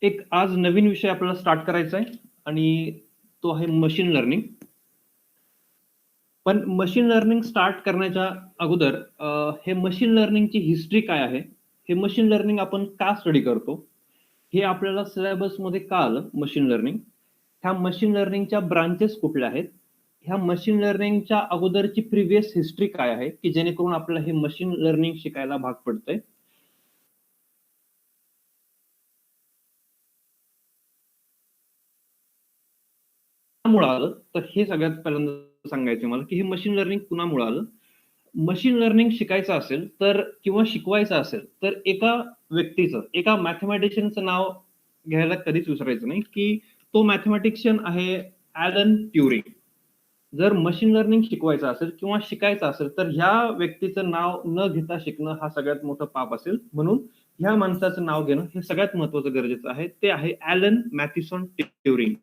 एक आज नवीन विषय आपल्याला स्टार्ट करायचा आहे आणि तो आहे मशीन लर्निंग. पण मशीन लर्निंग स्टार्ट करण्याच्या अगोदर हे मशीन लर्निंगची हिस्ट्री काय आहे, हे मशीन लर्निंग आपण का स्टडी करतो, हे आपल्याला सिलेबसमध्ये का आलं मशीन लर्निंग, ह्या मशीन लर्निंगच्या ब्रांचेस कुठल्या आहेत, ह्या मशीन लर्निंगच्या अगोदरची प्रिव्हियस हिस्ट्री काय आहे, की जेणेकरून आपल्याला हे मशीन लर्निंग शिकायला भाग पडतंय. कुणामुळे आलं, तर हे सगळ्यात पहिल्यांदा सांगायचं मला, की हे मशीन लर्निंग कुणामुळे आलं. मशीन लर्निंग शिकायचं असेल तर किंवा शिकवायचं असेल तर एका व्यक्तीचं, एका मॅथमॅटिशियनचं नाव घ्यायला कधीच विसरायचं नाही, की तो मॅथमॅटिशियन आहे ॲलन ट्युरिंग. जर मशीन लर्निंग शिकवायचं असेल किंवा शिकायचं असेल तर ह्या व्यक्तीचं नाव न घेता शिकणं हा सगळ्यात मोठं पाप असेल. म्हणून ह्या माणसाचं नाव घेणं हे सगळ्यात महत्वाचं गरजेचं आहे. ते आहे Alan Mathison Turing.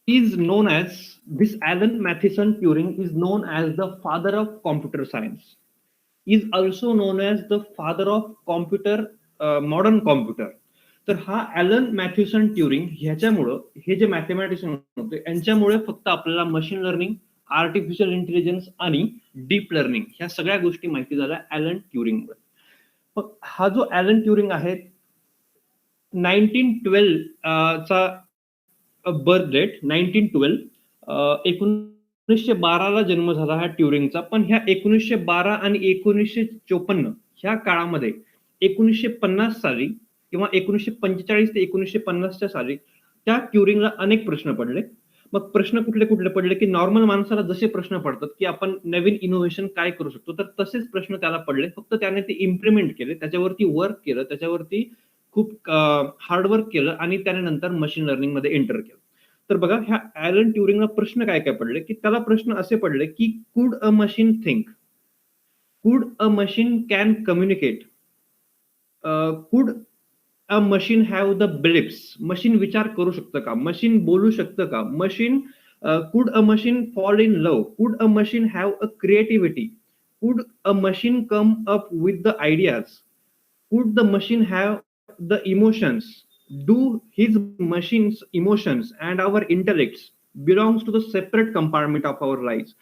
is known as this Alan Matheson Turing is known as the father of computer science. Is also known as the father of computer modern computer. तर हा ॲलन मॅथ्युसन ट्युरिंग ह्याच्यामुळं हे जे मॅथमॅटिशियन होते यांच्यामुळे फक्त आपल्याला machine learning, artificial intelligence आणि डीप लर्निंग ह्या सगळ्या गोष्टी माहिती झाल्या ॲलन ट्युरिंगमुळे. मग हा जो ॲलन ट्युरिंग आहे 1912 चा बर्थ डेट 1912, 1912ला जन्म झाला हा ट्युरिंगचा. पण ह्या 1912 आणि 1954 ह्या काळामध्ये 1950 साली किंवा 1945 ते 1950च्या साली त्या ट्युरिंगला अनेक प्रश्न पडले. मग प्रश्न कुठले कुठले पडले, की नॉर्मल माणसाला जसे प्रश्न पडतात, की आपण नवीन इनोव्हेशन काय करू शकतो, तर तसेच प्रश्न त्याला पडले. फक्त त्याने ते इम्प्लिमेंट केले, त्याच्यावरती वर्क केलं, त्याच्यावरती खूप हार्डवर्क केलं आणि त्याने नंतर मशीन लर्निंग मध्ये एंटर केलं. तर बघा ह्या ॲलन ट्युरिंगला प्रश्न काय काय पडले, की त्याला प्रश्न असे पडले, की कुड अ मशीन थिंक, कुड अ मशीन कॅन कम्युनिकेट, कुड a machine have the beliefs, machine विचार करू शकतं का, मशीन बोलू शकतं का, machine could a machine fall in love, could a machine have a creativity, could a machine come up with the ideas, could the machine have the emotions, do his machine's emotions and our intellects belongs to the separate compartment of our lives,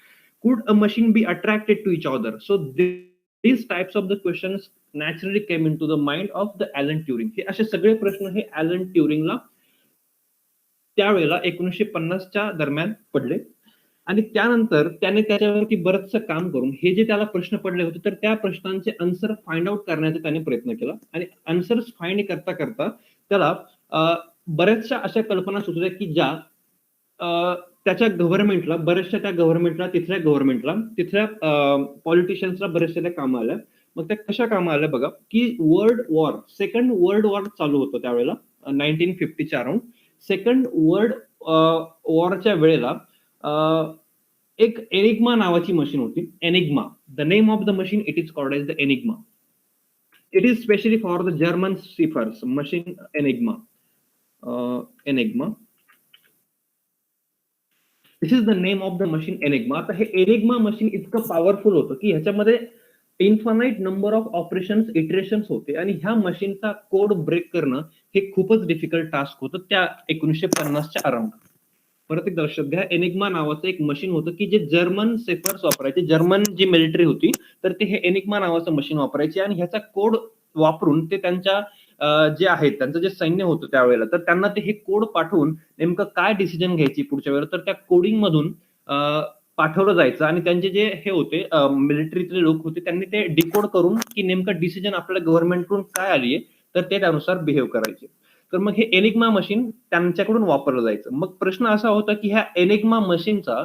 could a machine be attracted to each other. So these types of the questions naturally came into the mind of the Alan Turing. हे असे सगळे प्रश्न हे Allen ट्युरिंगला त्यावेळेला 1950च्या दरम्यान पडले आणि त्यानंतर त्याने त्याच्यावरती बरंचसं काम करून हे जे त्याला प्रश्न पडले होते तर त्या प्रश्नांचे आन्सर फाइंड आउट करण्याचा त्याने प्रयत्न केला आणि आन्सर्स फाइंड करता करता त्याला बऱ्याचशा अशा कल्पना सुचल्या, की ज्या त्याच्या गव्हर्नमेंटला, बऱ्याचशा त्या गव्हर्नमेंटला, तिथल्या पॉलिटिशियन्सला बऱ्याचशा त्या कामं आल्या. मग त्या कशा कामं आल्या बघा, की सेकंड वर्ल्ड वॉर चालू होतं त्यावेळेला 1950च्या अराउंड. सेकंड वर्ल्ड वॉरच्या वेळेला एक एनिग्मा नावाची मशीन होती. Enigma, the name of the machine it is called as the Enigma. It is specially for the German ciphers machine Enigma. Enigma, this is the name of the machine Enigma. आता हे Enigma machine इतकं powerful होतं, की ह्याच्यामध्ये infinite number of operations, iterations होते आणि ह्या मशीनचा कोड ब्रेक करणं हे खूपच डिफिकल्ट टास्क होतं त्या 1950च्या अराउंड. परत एक लक्षात घ्या, एनिग्मा नावाचं एक मशीन होतं, की जे जर्मन सेफर्स वापरायचे, जर्मन जी मिलिटरी होती तर ते हे एनिग्मा नावाचं मशीन वापरायचे आणि ह्याचा कोड वापरून ते त्यांच्या जे आहेत त्यांचं जे सैन्य होतं त्यावेळेला तर त्यांना ते हे कोड पाठवून नेमकं काय डिसिजन घ्यायची पुढच्या वेळेला तर त्या कोडिंग मधून पाठवलं जायचं आणि त्यांचे जे हे होते मिलिटरीतले लोक होते त्यांनी ते डिकोड करून की नेमकं डिसिजन आपल्याला गव्हर्नमेंटकडून काय आली आहे तर ते त्यानुसार बिहेव करायचे. तर मग हे एनिग्मा मशीन त्यांच्याकडून वापरलं जायचं. मग प्रश्न असा होता, की ह्या एनिग्मा मशीनचा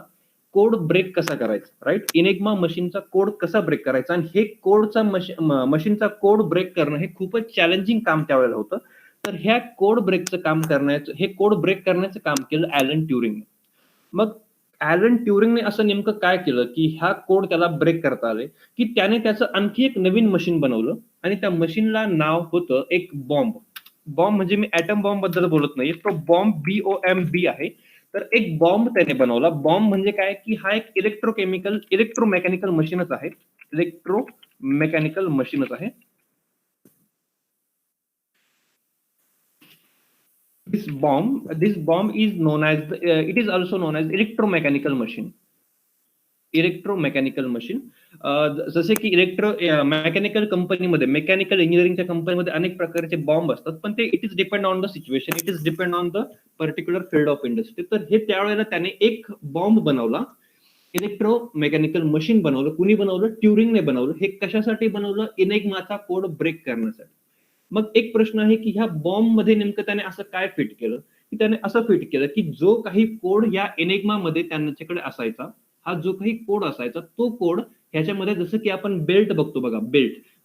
कोड ब्रेक कसा करायचा, राईट? एनिग्मा मशीनचा कोड कसा ब्रेक करायचा आणि हे कोडचा मशीनचा कोड ब्रेक करणं हे खूपच चॅलेंजिंग काम त्यावेळेला होतं. तर ह्या कोड ब्रेकचं काम करण्याचं, हे कोड ब्रेक करण्याचं काम केलं ॲलन ट्युरिंगने. मग ॲलन ट्युरिंगने असं नेमकं काय केलं, की हा कोड त्याला ब्रेक करता आले, की त्याने त्याचं आणखी एक नवीन मशीन बनवलं आणि त्या मशीनला नाव होतं एक बॉम्ब. बॉम्ब म्हणजे मी ॲटम बॉम्ब बद्दल बोलत नाहीये, तो बॉम्ब BOMB आहे. तर एक बॉम्ब त्याने बनवला. बॉम्ब म्हणजे काय, की हा एक इलेक्ट्रोमेकॅनिकल मशीनच आहे. इलेक्ट्रोमेकॅनिकल मशीनच आहे. This bomb is known as it is also known as electromechanical machine. Electromechanical machine. जसे की मेकॅनिकल कंपनीमध्ये, मेकॅनिकल इंजिनिअरिंगच्या कंपनीमध्ये अनेक प्रकारचे बॉम्ब असतात, पण ते it is depend on the situation, it is depend on the particular field of industry. तर हे त्यावेळेला त्याने एक बॉम्ब बनवला, इलेक्ट्रोमेकॅनिकल मशीन बनवलं. कुणी बनवलं? ट्युरिंगने बनवलं. हे कशासाठी बनवलं? एनिग्माचा कोड ब्रेक करण्यासाठी. मग एक प्रश्न आहे की ह्या बॉम्ब मध्ये नेमकं त्याने असं काय फिट केलं, की त्याने असं फिट केलं की जो काही कोड या एनिग्मा मध्ये त्यांच्याकडे असायचा, हा जो काही कोड असायचा तो कोड ह्याच्यामध्ये, जसं की आपण बेल्ट बघतो बघा,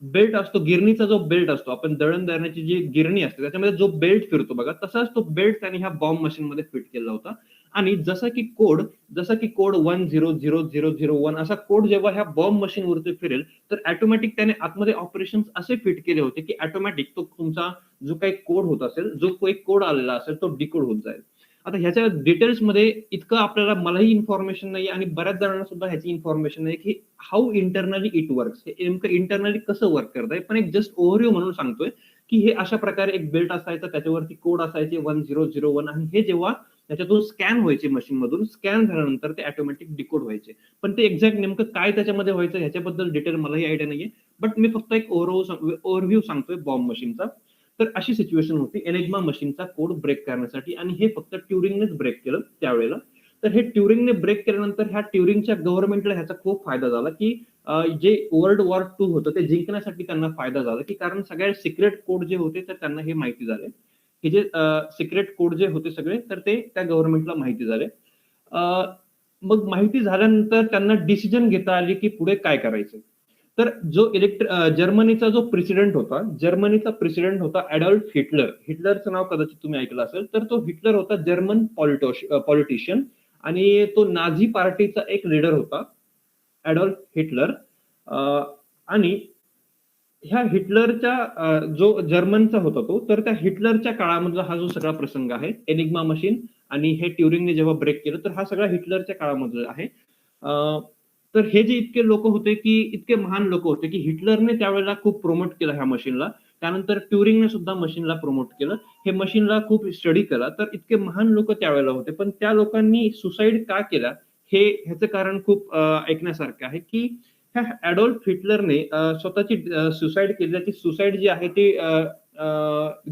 बेल्ट असतो, गिरणीचा जो बेल्ट असतो, आपण दळण दळण्याची जी गिरणी असते त्याच्यामध्ये जो बेल्ट फिरतो बघा, तसाच तो बेल्ट त्याने ह्या बॉम्ब मशीन मध्ये फिट केला होता. आणि जसा की कोड 100001 असा कोड जेव्हा ह्या बॉम्ब मशीन वरती फिरेल, तर ऑटोमॅटिक त्याने आतमध्ये ऑपरेशन असे फिट केले होते की ऑटोमॅटिक तो तुमचा जो काही कोड होत असेल, जो काही कोड आलेला असेल तो डिकोड होत जाईल. आता ह्याच्या डिटेल्स मध्ये इतकं आपल्याला, मलाही इन्फॉर्मेशन नाही आणि बऱ्याच जणांना सुद्धा ह्याची इन्फॉर्मेशन नाही की हाऊ इंटरनली इट वर्क्स, हे नेमकं इंटरनली कसं वर्क करत आहे. पण एक जस्ट ओव्हरव्ह्यू म्हणून सांगतोय की हे अशा प्रकारे एक बेल्ट असायचा, त्याच्यावरती कोड असायचे 1001, आणि हे जेव्हा त्याच्यातून स्कॅन व्हायचे, मशीन मधून स्कॅन झाल्यानंतर ते ऑटोमॅटिक डिकोड व्हायचे. पण ते एक्झॅक्ट नेमकं काय त्याच्यामध्ये व्हायचं ह्याच्याबद्दल डिटेल मलाही आयडिया नाहीये, बट मी फक्त एक ओव्हरव्ह्यू सांगतोय बॉम्ब मशीनचा. तर अशी सिच्युएशन होती एनिग्मा मशीनचा कोड ब्रेक करण्यासाठी, आणि हे फक्त ट्युरिंगनेच ब्रेक केलं त्यावेळेला. तर हे ट्युरिंगने ब्रेक केल्यानंतर ह्या ट्युरिंगच्या गव्हर्नमेंटला ह्याचा खूप फायदा झाला, की जे वर्ल्ड वॉर 2 होतं ते जिंकण्यासाठी त्यांना फायदा झाला, की कारण सगळ्यात सिक्रेट कोड जे होते तर त्यांना हे माहिती झाले, हे जे सिक्रेट कोड जे होते सगळे, तर ते त्या गव्हर्नमेंटला माहिती झाले. मग माहिती झाल्यानंतर त्यांना डिसिजन घेता आली की पुढे काय करायचं. तर जो जर्मनीचा जो प्रेसिडेंट होता ऍडॉल्फ हिटलर. हिटलरचं नाव कदाचित तुम्ही ऐकलं असेल. तर तो हिटलर होता जर्मन पॉलिटिशियन, आणि तो नाझी पार्टीचा एक लीडर होता, ऍडॉल्फ हिटलर. आणि ह्या हिटलरच्या जो जर्मनचा होता तो, तर त्या हिटलरच्या काळामधला हा जो सगळा प्रसंग आहे, एनिग्मा मशीन आणि हे ट्युरिंगने जेव्हा ब्रेक केलं, तर हा सगळा हिटलरच्या काळामधला आहे. तर हे जे इतके लोक होते, की इतके महान लोक होते, की हिटलरने त्यावेळेला खूप प्रमोट केलं ह्या मशीनला. त्यानंतर ट्युरिंगने सुद्धा मशीनला प्रमोट केलं, हे मशीनला खूप स्टडी केला. तर इतके महान लोक त्यावेळेला होते, पण त्या लोकांनी सुसाईड का केला, हे ह्याचं कारण खूप ऐकण्यासारखं आहे, की ह्या ऍडॉल्फ हिटलरने स्वतःची सुसाईड केली. त्याची सुसाईड जी आहे ती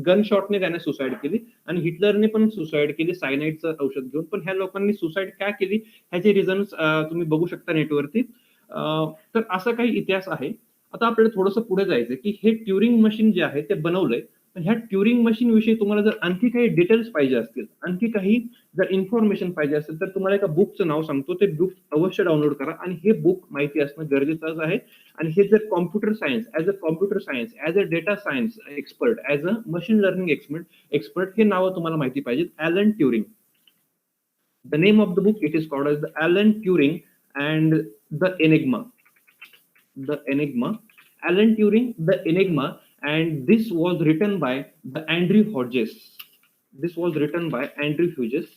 गन शॉटने त्याने सुसाईड केली, आणि हिटलरने पण सुसाईड केली सायनाईडचं औषध घेऊन. पण ह्या लोकांनी सुसाईड का केली ह्याचे रिझन्स तुम्ही बघू शकता नेटवरती. तर असा काही इतिहास आहे. आता आपल्याला थोडंसं पुढे जायचं की हे ट्युरिंग मशीन जे आहे ते बनवलंय. पण ह्या ट्युरिंग मशीन विषयी तुम्हाला जर आणखी काही डिटेल्स पाहिजे असतील, आणखी काही जर इन्फॉर्मेशन पाहिजे असेल, तर तुम्हाला एका बुकचं नाव सांगतो. ते बुक अवश्य डाउनलोड करा, आणि हे बुक माहिती असणं गरजेचं आहे. आणि हे जर computer science, as a data science expert, as a machine learning expert, हे नावं तुम्हाला माहिती पाहिजेत. Alan Turing. The name of the book, it is called as the Alan Turing and the Enigma. The Enigma. Alan Turing, The Enigma, and this was written by the Andrew Hodges. This was written by Andrew Hodges.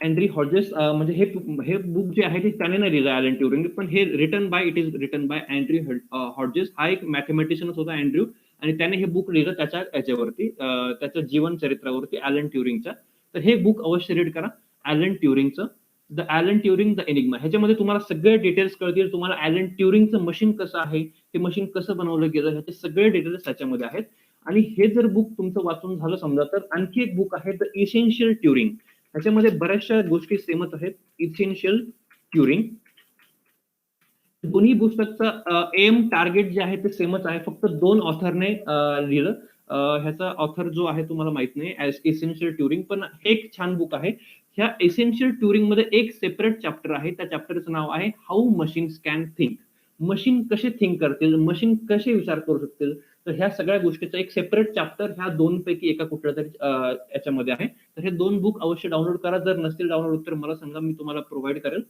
Andrew Hodges, म्हणजे हे book जे आहे ते त्याने नाही लिहिलं Allen Turing, पण हे it is written by Andrew Hodges. हा एक मॅथमॅटिशियनच होता अँड्र्यू, आणि त्याने हे बुक लिहिलं त्याच्या याच्यावरती, त्याच्या जीवन चरित्रावरती, ॲलन ट्युरिंगच्या. तर हे बुक अवश्य रीड करा, ॲलन ट्युरिंगचं, the Alan Turing the Enigma. ह्याच्यामध्ये तुम्हाला सगळे डिटेल्स कळतील. तुम्हाला ॲलन ट्युरिंगचं मशीन कसं आहे, ते मशीन कसं बनवलं गेलं, ह्याचे सगळे डिटेल्स त्याच्यामध्ये आहेत. आणि हे जर बुक तुमचं वाचून झालं समजा, तर आणखी एक बुक आहे द इसेन्शियल ट्युरिंग. ह्याच्यामध्ये बऱ्याचशा गोष्टी सेमच आहेत. Essential Turing. दोन्ही पुस्तकचा एम टार्गेट जे आहे ते सेमच आहे, फक्त 2 ऑथरने लिहिलं. ह्याचा ऑथर जो आहे तुम्हाला माहित नाही, एसेन्शियल ट्युरिंग. पण एक छान बुक आहे. ह्या एसेन्शियल ट्युरिंग मध्ये एक सेपरेट चॅप्टर आहे. त्या चॅप्टरचं नाव आहे how machines can think. Machine कसे थिंक करतील, मशीन कसे विचार करू शकतील. तर ह्या सगळ्या गोष्टीचा एक सेपरेट चॅप्टर ह्या 2 पैकी एका कुठल्या तरी याच्यामध्ये आहे. तर हे 2 बुक अवश्य डाउनलोड करा. जर नसतील डाउनलोड तर मला सांगा, मी तुम्हाला प्रोव्हाइड करेल.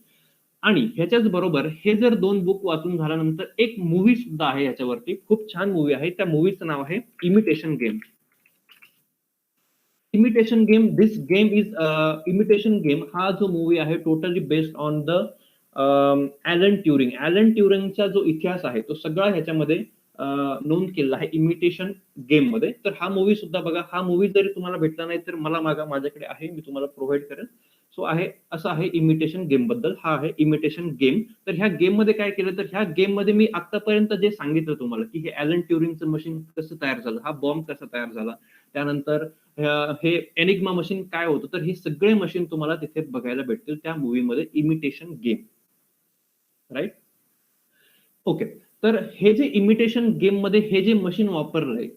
आणि ह्याच्याच बरोबर हे जर 2 बुक वाचून झाल्यानंतर एक मूवी सुद्धा आहे ह्याच्यावरती, खूप छान मूवी आहे. त्या मूवीचं नाव आहे Imitation Game. Imitation Game, this game is Imitation Game हा जो मूवी आहे totally based on the Alan Turing. Alan ट्युरिंगचा जो इतिहास आहे तो सगळा ह्याच्यामध्ये नोंद केलेला आहे इमिटेशन गेम मध्ये. तर हा मूवी सुद्धा बघा. हा मूवी जरी तुम्हाला भेटला नाही तर मला मागा, माझ्याकडे आहे, मी तुम्हाला प्रोव्हाइड करेन. सो आहे, असं आहे इमिटेशन गेम बद्दल. हा आहे इमिटेशन गेम. तर ह्या गेम मध्ये काय केलं, तर ह्या गेम मध्ये मी आतापर्यंत जे सांगितलं तुम्हाला की हे ॲलन ट्युरिंगचं मशीन कसं तयार झालं, हा बॉम्ब कसा तयार झाला, त्यानंतर हे एनिग्मा मशीन काय होतं, तर हे सगळे मशीन तुम्हाला तिथे बघायला भेटतील त्या मूवीमध्ये इमिटेशन गेम. राईट. ओके. तर हे जे इमिटेशन गेम मध्ये हे जे मशीन वापरलंय,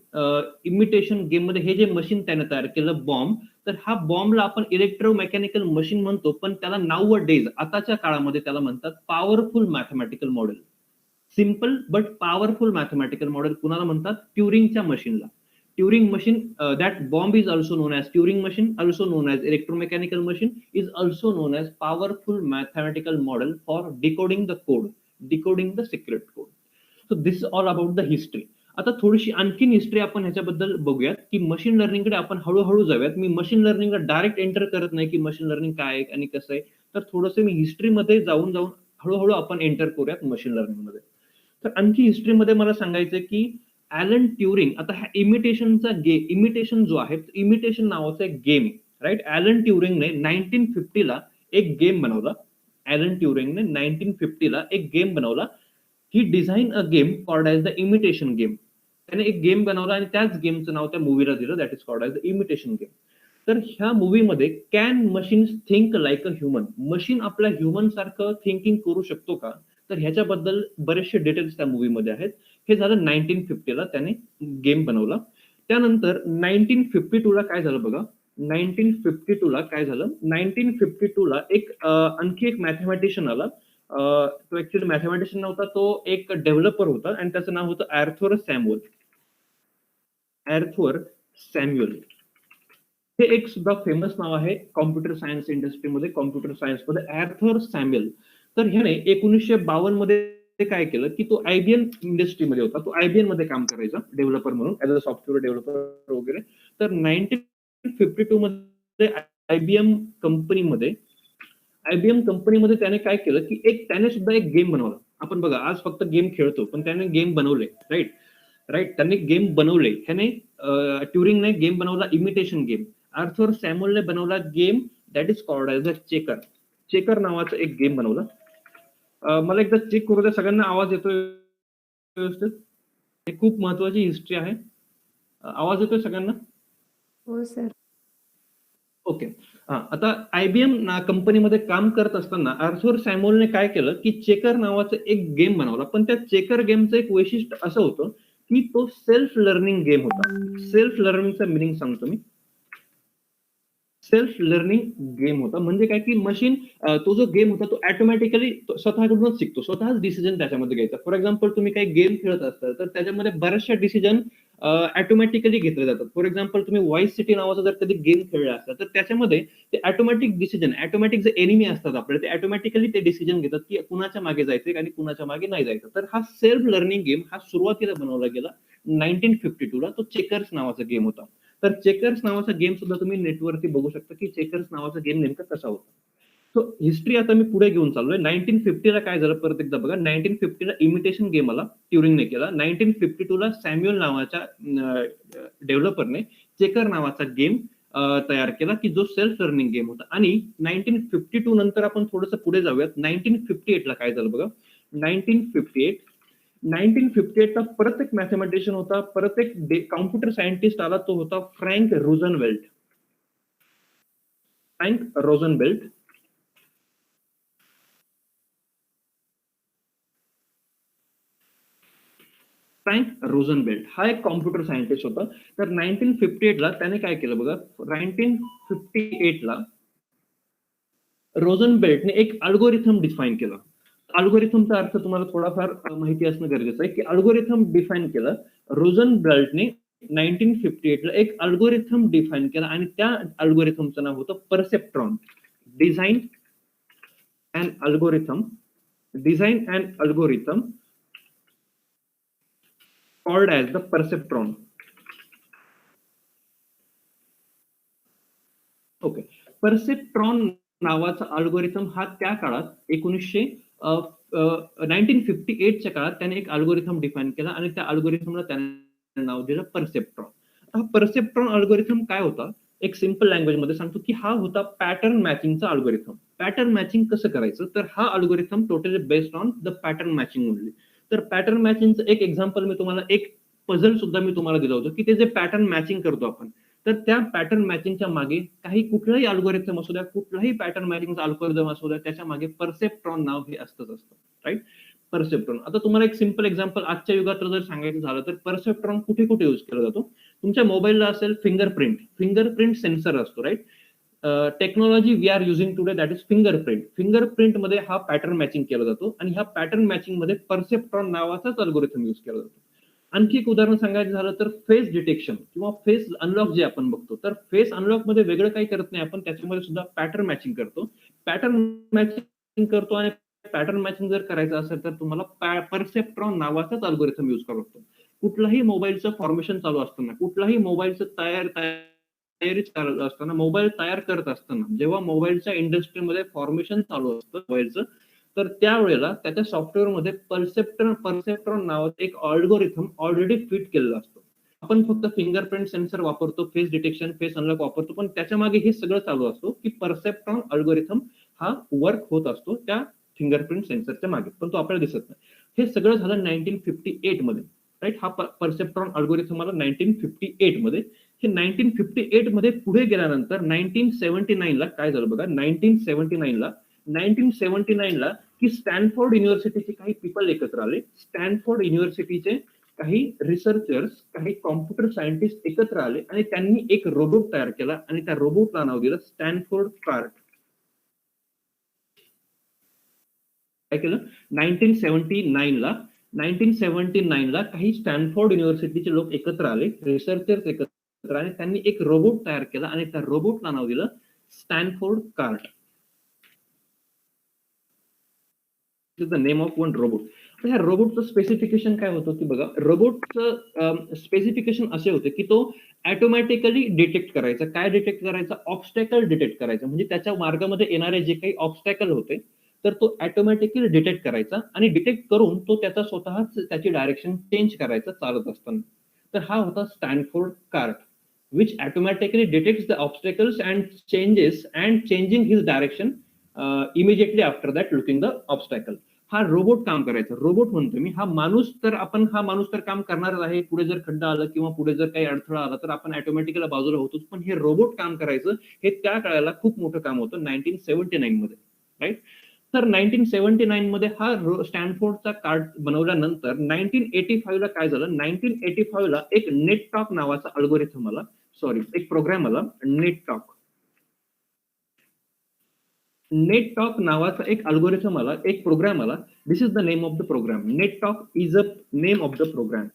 इमिटेशन गेम मध्ये हे जे मशीन त्याने तयार केलं बॉम्ब, तर हा बॉम्बला आपण इलेक्ट्रोमेकॅनिकल मशीन म्हणतो, पण त्याला नाव डेज आताच्या काळामध्ये त्याला म्हणतात powerful mathematical model. Simple but powerful mathematical model कुणाला म्हणतात, ट्युरिंगच्या मशीनला. Turing machine, that bomb is also known as Turing machine, also known as electromechanical machine, is also known as powerful mathematical model for decoding the code, decoding the secret code. So this is all about the history. आता थोडीशी आणखीन history आपण ह्याच्याबद्दल बघूयात की machine लर्निंगकडे आपण हळूहळू जाऊयात. मी मशीन लर्निंगला डायरेक्ट एंटर करत नाही की मशीन लर्निंग काय आहे आणि कसं आहे, तर थोडंसं मी हिस्ट्रीमध्ये जाऊन जाऊन हळूहळू आपण एंटर करूयात मशीन लर्निंगमध्ये. तर आणखी हिस्ट्रीमध्ये मला सांगायचं की ॲलन ट्युरिंग, आता हा इमिटेशनचा इमिटेशन जो आहे, इमिटेशन नावाचा एक गेम आहे. राईट. ॲलन ट्युरिंगने 1950ला एक गेम बनवला. ॲलन ट्युरिंगने 1950ला एक गेम बनवला. He design a game called as the Imitation Game. त्याने एक गेम बनवला आणि त्याच गेमचं नाव त्या मूवीला दिलं, that is called as the Imitation game. तर ह्या मूवीमध्ये can machines think like a human, machine आपल्या ह्युमन सारखं थिंकिंग करू शकतो का, तर ह्याच्याबद्दल बरेचसे डिटेल्स त्या मूवीमध्ये आहेत. हे झालं 1950ला त्याने गेम बनवला. त्यानंतर 1952ला काय झालं बघा. 1952ला काय झालं, 1952ला एक आणखी एक मॅथमॅटिशियन आला. तो ऍक्च्युअली मॅथमॅटिशियन नव्हता, तो एक डेव्हलपर होता आणि त्याचं नाव होतं आर्थर सॅम्युअल. आर्थर सॅम्युअल हे एक सुद्धा फेमस नाव आहे कॉम्प्युटर सायन्स इंडस्ट्रीमध्ये, कॉम्प्युटर सायन्समध्ये आर्थर सॅम्युअल. तर ह्याने 1952 मध्ये काय केलं की तो आयबीएम इंडस्ट्रीमध्ये होता, तो आयबीएम मध्ये काम करायचा डेव्हलपर म्हणून, ऍज अ सॉफ्टवेअर डेव्हलपर वगैरे. तर 1952 मध्ये आयबीएम कंपनीमध्ये त्याने काय केलं की त्याने सुद्धा एक गेम बनवला. आपण बघा आज फक्त गेम खेळतो, पण त्याने गेम बनवले. राईट. त्यांनी गेम बनवले. ह्याने ट्युरिंगने गेम बनवला इमिटेशन गेम. आर्थर सॅम्युअलने बनवला game that is called as a checker. Checker नावाचा एक गेम बनवला. मला एकदा चेक करू द्या, सगळ्यांना आवाज येतोय व्यवस्थित? हे खूप महत्वाची हिस्ट्री आहे. आवाज येतोय सगळ्यांना? हो सर. ओके. आता आयबीएम कंपनीमध्ये काम करत असताना आर्थर सॅम्युअलने काय केलं की चेकर नावाचा एक गेम बनवला. पण त्या चेकर गेमचं एक वैशिष्ट्य असं होतं की तो सेल्फ लर्निंग गेम होता. सेल्फ लर्निंगचा मिनिंग सांगतो मी. सेल्फ लर्निंग गेम होता म्हणजे काय की मशीन, तो जो गेम होता तो ऑटोमॅटिकली स्वतःकडूनच शिकतो, स्वतःच डिसिजन त्याच्यामध्ये घ्यायचा. फॉर एक्झाम्पल तुम्ही काही गेम खेळत असता तर त्याच्यामध्ये बऱ्याचशा डिसिजन ऑटोमॅटिकली घेतले जातात. फॉर एक्झाम्पल तुम्ही व्हाईस सिटी नावाचा जर कधी गेम खेळला असता तर त्याच्यामध्ये ते ऑटोमॅटिक डिसिजन, ऑटोमॅटिक जे एनिमी असतात आपले, ते ऑटोमॅटिकली ते डिसिजन घेतात की कुणाच्या मागे जायचं आणि कुणाच्या मागे नाही जायचं. तर हा सेल्फ लर्निंग गेम हा सुरुवातीला बनवला गेला 1952ला. तो चेकर्स नावाचा गेम होता. तर चेकर्स नावाचा गेम सुद्धा तुम्ही नेटवरती बघू शकता की चेकर्स नावाचा गेम नेमका कसा होता. सो हिस्ट्री आता मी पुढे घेऊन चाललोय. 1950ला काय झालं परत एकदा बघा. 1950ला इमिटेशन गेम आला, ट्युरिंगने केला. 1952ला सॅम्युअल नावाच्या डेव्हलपरने चेकर नावाचा गेम तयार केला की जो सेल्फ लर्निंग गेम होता. आणि 1952 नंतर आपण थोडंसं पुढे जाऊयात. 1958ला काय झालं बघा. 1958ला परत एक मॅथमॅटिशियन होता, परत एक कॉम्प्युटर सायंटिस्ट आला, तो होता फ्रँक रोझनवेल्ट. फ्रँक रोझनवेल्ट. फ्रँक रोझनवेल्ट हा एक कॉम्प्युटर सायंटिस्ट होता. तर 1958ला त्याने काय केलं बघा. 1958ला रोझनवेल्टने एक अल्गोरिथम डिफाईन केला. अल्गोरिथमचा अर्थ तुम्हाला थोडाफार माहिती असणं गरजेचं आहे की अल्गोरिथम डिफाईन केलं रोझनवेल्टने 1958ला एक अल्गोरिथम डिफाईन केला आणि त्या अल्गोरिथमचं नाव होतं perceptron. Design and algorithm called as the perceptron. Okay. Perceptron नावाचा अल्गोरिथम हा त्या काळात 1958च्या काळात त्याने एक अल्गोरिथम डिफाईन केला आणि त्या अल्गोरिथमला त्याने नाव दिलं परसेप्ट्रॉन. हा परसेप्ट्रॉन अल्गोरिथम काय होता? एक सिंपल लँग्वेज मध्ये सांगतो की हा होता पॅटर्न मॅचिंगचा अल्गोरिथम. पॅटर्न मॅचिंग कसं करायचं? तर हा algorithm totally based on the pattern matching only. तर पॅटर्न मॅचिंगचं एक एक्झाम्पल मी तुम्हाला, एक पझल सुद्धा मी तुम्हाला दिलं होतं की ते जे पॅटर्न मॅचिंग करतो आपण, तर त्या पॅटर्न मॅचिंगच्या मागे काही कुठलाही अल्गोरिथम असू द्या, कुठलाही पॅटर्न मॅचिंगचा अल्गोरिथम असू द्या, त्याच्या मागे परसेप्ट्रॉन नाव हे असतंच असतं, राईट? परसेप्ट्रॉन. आता तुम्हाला एक सिंपल एक्झाम्पल आजच्या युगात जर सांगायचं झालं तर परसेप्ट्रॉन कुठे कुठे युज केला जातो? तुमच्या मोबाईलला असेल फिंगरप्रिंट सेन्सर असतो, right? Technology we are using today that is fingerprint मध्ये हा पॅटर्न मॅचिंग केला जातो आणि ह्या पॅटर्न मॅचिंग मध्ये परसेप्ट्रॉन नावाचाच अल्गोरिथम युज केला जातो. आणखी एक उदाहरण सांगायचं झालं तर फेस डिटेक्शन किंवा फेस अनलॉक जे आपण बघतो, तर फेस अनलॉक मध्ये वेगळं काही करत नाही आपण, त्याच्यामध्ये सुद्धा पॅटर्न मॅचिंग करतो. आणि पॅटर्न मॅचिंग जर करायचं असेल तर तुम्हाला परसेप्ट्रॉन नावाचाच अल्गोरिथम युज करावा लागतो. कुठलाही मोबाईलचं फॉर्मेशन चालू असताना, कुठलाही मोबाईलचं तयारी चालू असताना, मोबाईल तयार करत असताना, जेव्हा मोबाईलच्या इंडस्ट्रीमध्ये फॉर्मेशन चालू असतं मोबाईलचं, तर त्यावेळेला त्याच्या सॉफ्टवेअरमध्ये परसेप्ट्रॉन नावाचं एक अल्गोरिथम ऑलरेडी फिट केलेला असतो. आपण फक्त फिंगरप्रिंट सेन्सर वापरतो, फेस डिटेक्शन, फेस अनलॉक वापरतो, पण त्याच्या मागे हे सगळं चालू असतो की परसेप्ट्रॉन अल्गोरिथम हा वर्क होत असतो त्या फिंगरप्रिंट सेन्सरच्या मागे, पण तो आपल्याला दिसत नाही. हे सगळं झालं 1958 मध्ये, राईट? हा परसेप्ट्रॉन अल्गोरिथम आला 1958 मध्ये. हे 1958 मध्ये पुढे गेल्यानंतर 1979 ला काय झालं बघा. 1979 ला की स्टॅनफोर्ड युनिव्हर्सिटीचे काही पीपल एकत्र आले. स्टॅनफोर्ड युनिव्हर्सिटीचे काही रिसर्चर्स, काही कॉम्प्युटर सायंटिस्ट एकत्र आले आणि त्यांनी एक रोबोट तयार केला आणि त्या रोबोटला नाव दिलं स्टॅनफोर्ड कार्ट. काय केलं? 1979 ला काही स्टॅनफोर्ड युनिव्हर्सिटीचे लोक एकत्र आले, रिसर्चर्स एकत्र आले, त्यांनी एक रोबोट तयार केला आणि त्या रोबोटला नाव दिलं Stanford cart. Is the name of one robot. तर ह्या रोबोटचं स्पेसिफिकेशन काय होतं की बघा, रोबोटचं स्पेसिफिकेशन असे होते की तो ऑटोमॅटिकली डिटेक्ट करायचा. काय डिटेक्ट करायचा? ऑब्स्टॅकल डिटेक्ट करायचा. म्हणजे त्याच्या मार्गामध्ये येणारे जे काही ऑब्स्टॅकल होते, तर तो ऑटोमॅटिकली डिटेक्ट करायचा आणि डिटेक्ट करून तो त्याचा स्वतःच त्याची डायरेक्शन चेंज करायचा चालत असताना. तर हा होता Stanford cart, which automatically detects the obstacles and changing his direction immediately after that looking the obstacle. हा रोबोट काम करायचा. रोबोट म्हणतो मी, हा माणूस तर काम करणारच आहे. पुढे जर खड्डा आला किंवा पुढे जर काही अडथळा आला तर आपण ऑटोमॅटिकली बाजूला होतोच, पण हे रोबोट काम करायचं हे त्या काळाला खूप मोठं काम होतं 1979 मध्ये, राईट? तर 1979 मध्ये हा स्टॅनफोर्डचा कार्ड बनवल्यानंतर 1985 ला काय झालं? 1985 ला एक नेटटॉक नावाचा अल्गोरिथम आला, सॉरी एक प्रोग्राम आला, नेटटॉक नावाचा एक अल्गोरिथम आला, एक प्रोग्राम आला. This is the name of the program. NETtalk is a name of the program.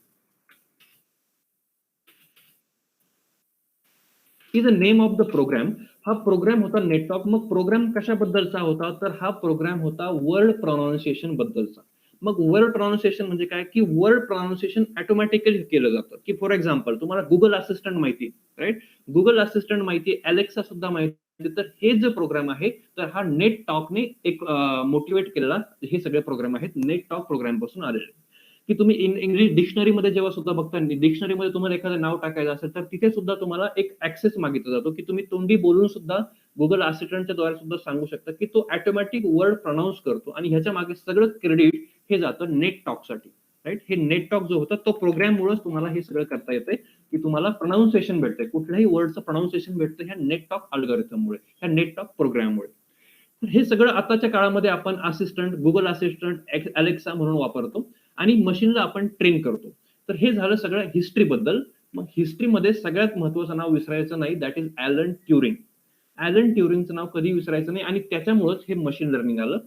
Is the name of the program. हा प्रोग्राम होता नेटटॉक. मग प्रोग्राम कशाबद्दलचा होता? तर हा प्रोग्राम होता वर्ड प्रोनाउन्सिएशन बद्दलचा. मग वर्ड प्रोनाउन्सिएशन म्हणजे काय? की वर्ड प्रोनाउन्सिएशन ऑटोमॅटिकली केलं जातं. की फॉर एक्झाम्पल तुम्हाला गुगल असिस्टंट माहिती, राईट? गुगल असिस्टंट माहिती, अलेक्सा सुद्धा माहिती. तर हे जे प्रोग्राम आहे, तर हा नेटटॉकने एक मोटिवेट केलेला हे सगळे प्रोग्राम आहेत, नेटटॉक प्रोग्राम पासून आलेले. की तुम्ही इंग्लिश डिक्शनरीमध्ये जेव्हा सुद्धा बघता, डिक्शनरीमध्ये तुम्हाला एखादं नाव टाकायचं असेल तर तिथे सुद्धा तुम्हाला एक ऍक्सेस मागितला जातो की तुम्ही तोंडी बोलून सुद्धा गुगल असिस्टंटच्या द्वारे सुद्धा सांगू शकता की तो ऑटोमॅटिक वर्ड प्रोनाऊन्स करतो आणि ह्याच्या मागे सगळं क्रेडिट हे जातं नेटटॉकसाठी, राईट? हे नेटटॉक जो होता तो प्रोग्राममुळेच तुम्हाला हे सगळं करता येतंय की तुम्हाला प्रोनाऊन्सिएशन भेटतंय, कुठल्याही वर्डचं प्रोनाऊन्सिएशन भेटतं ह्या नेटटॉक अल्गोरिथममुळे, ह्या नेटटॉक प्रोग्राममुळे. हे सगळं आताच्या काळामध्ये आपण असिस्टंट, गुगल असिस्टंट, अलेक्सा म्हणून वापरतो आणि मशीनला आपण ट्रेन करतो. तर हे झालं सगळं हिस्ट्री बद्दल. मग हिस्ट्रीमध्ये सगळ्यात महत्वाचं नाव विसरायचं नाही, that is Alan Turing. Alan ट्युरिंगचं नाव कधी विसरायचं नाही आणि त्याच्यामुळेच हे मशीन लर्निंग आलं.